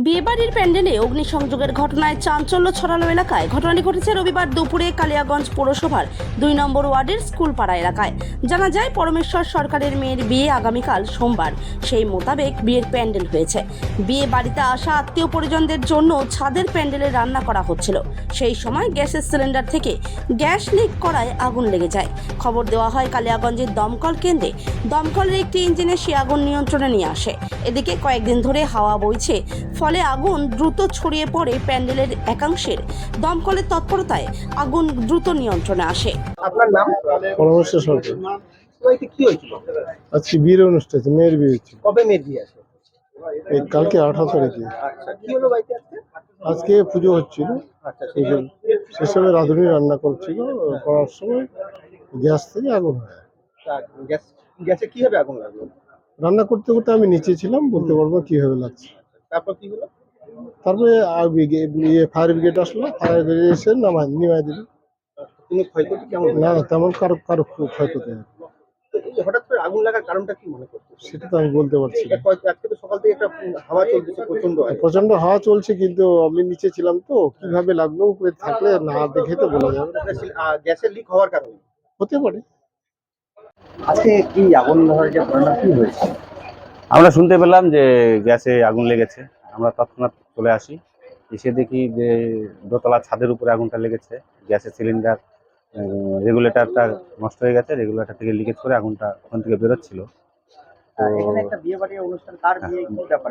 বিয়েবাড়ির প্যান্ডেলে অগ্নিসংযোগের ঘটনায় চাঞ্চল্য ছড়ালো এলাকায়। ঘটনাটি ঘটেছে রবিবার দুপুরে কালিয়াগঞ্জ পৌরসভার 2 নম্বর ওয়ার্ডের স্কুলপাড়া এলাকায়। জানা যায়, পরমেশ্বর সরকারের মেয়ের বিয়ে আগামীকাল সোমবার। সেই মোতাবেক বিয়ের প্যান্ডেল হয়েছে। বিয়ে বাড়িতে আসা আত্মীয় পরিজনদের জন্য ছাদের প্যান্ডেলে রান্না করা হচ্ছিল। সেই সময় গ্যাসের সিলিন্ডার থেকে গ্যাস লিক করায় আগুন লেগে যায়। খবর দেওয়া হয় কালিয়াগঞ্জের দমকল কেন্দ্রে। দমকলের একটি ইঞ্জিনে সে আগুন নিয়ন্ত্রণে নিয়ে আসে। এদিকে কয়েকদিন ধরে হাওয়া বইছে, ফলে আগুন দ্রুত ছড়িয়ে পড়ে প্যান্ডেলের একাংশের। দমকলের তৎপরতায় আগুন দ্রুত নিয়ন্ত্রণে আসে। আপনার নাম? পরমেশ্বর সরকার। বাড়িতে কি হয়েছিল? আজকে বিয়ের অনুষ্ঠান আছে, মেয়ের বিয়ে হচ্ছে। কবে মেয়ের বিয়ে আছে? এই কালকে 18 তারিখে। আচ্ছা, কি হলো বাড়িতে আজকে? আজকে পুজো হচ্ছিল, আচ্ছা, সেসবে রাঁধুনি রান্না করছিল। করার সময় গ্যাস থেকে আগুন হয়। গ্যাসে কিভাবে আগুন লাগলো? রান্না করতে করতে আমি নিচে ছিলাম, বলতে পারবো কিভাবে লাগছে। তারপর কি হলো? তারপরে ফায়ার ব্রিগেড আসলো, ফায়ার ব্রিগেড এসে নিমাই দিল। তুমি ক্ষয়ক্ষতি কেমন? না, তেমন কারো ক্ষয়ক্ষতি হয়। হঠাৎ করে আগুন লাগার কারণটা কি মনে করছো? সেটা তো আমি বলতে পারছি না। আজকে তো সকাল থেকে একটা হাওয়া চলতেছে প্রচন্ড। প্রচন্ড হাওয়া চলছে, কিন্তু আমি নিচে ছিলাম তো কিভাবে লাগলো, উপরে থাকলে না দেখে তো বলা যাবে না। গ্যাসের লিক হওয়ার কারণে হতে পারে। আজকে কি আগুন ধরার যে ঘটনা কি হয়েছে? আমরা শুনতে পেলাম যে গ্যাসে আগুন লেগেছে। আমরা তৎক্ষণাৎ চলে আসি, এসে দেখি যে দোতলা ছাদের উপরে আগুনটা লেগেছে। গ্যাসের সিলিন্ডার রেগুলেটরটা নষ্ট হয়ে গেছে, রেগুলেটর থেকে লিকেজ করে আগুনটা ওখান থেকে বেরোচ্ছিল। এখানে একটা বিয়ে বাড়ির অনুষ্ঠান, তার বিয়ে কি ব্যাপার?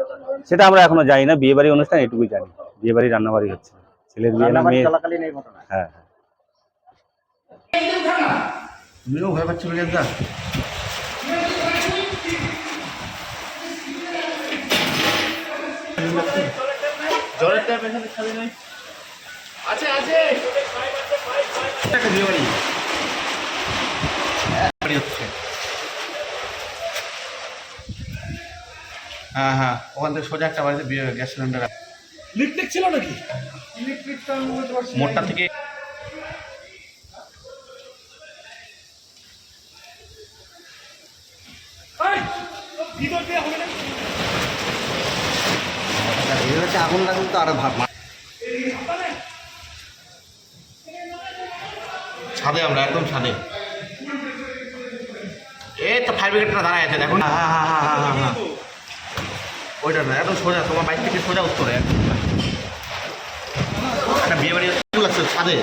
সেটা আমরা এখনো জানি না। বিয়ে বাড়ির অনুষ্ঠান এটুকুই জানি, বিয়ে বাড়ি রান্নাবাড়ি হচ্ছে, ছেলের বিয়ে না মেয়ে। চলাকালীন এই ঘটনা। হ্যাঁ, তুমিও ভয় পাচ্ছিল গ্যাসটা? জলের ট্যাপ এখানে খালি নাই। আছে আছে একটা বিয়ে বাড়ি হচ্ছে। হ্যাঁ হ্যাঁ, ওখান থেকে সোজা একটা বাড়িতে বিয়ে গ্যাস সিলিন্ডার লিক ছিল নাকি? মোটটা থেকে আগুন লাগলে তো আরো ভাব। ছাদে, আমরা একদম ছাদে। এই তো ফায়ার ব্রিগেডটা দাঁড়ায় আছে, দেখুন। হ্যাঁ হ্যাঁ হ্যাঁ হ্যাঁ হ্যাঁ, ওইটা না, একদম সোজা তোমার বাইক থেকে সোজা উত্তরে একটা বিয়ে বাড়ি লাগছে ছাদে।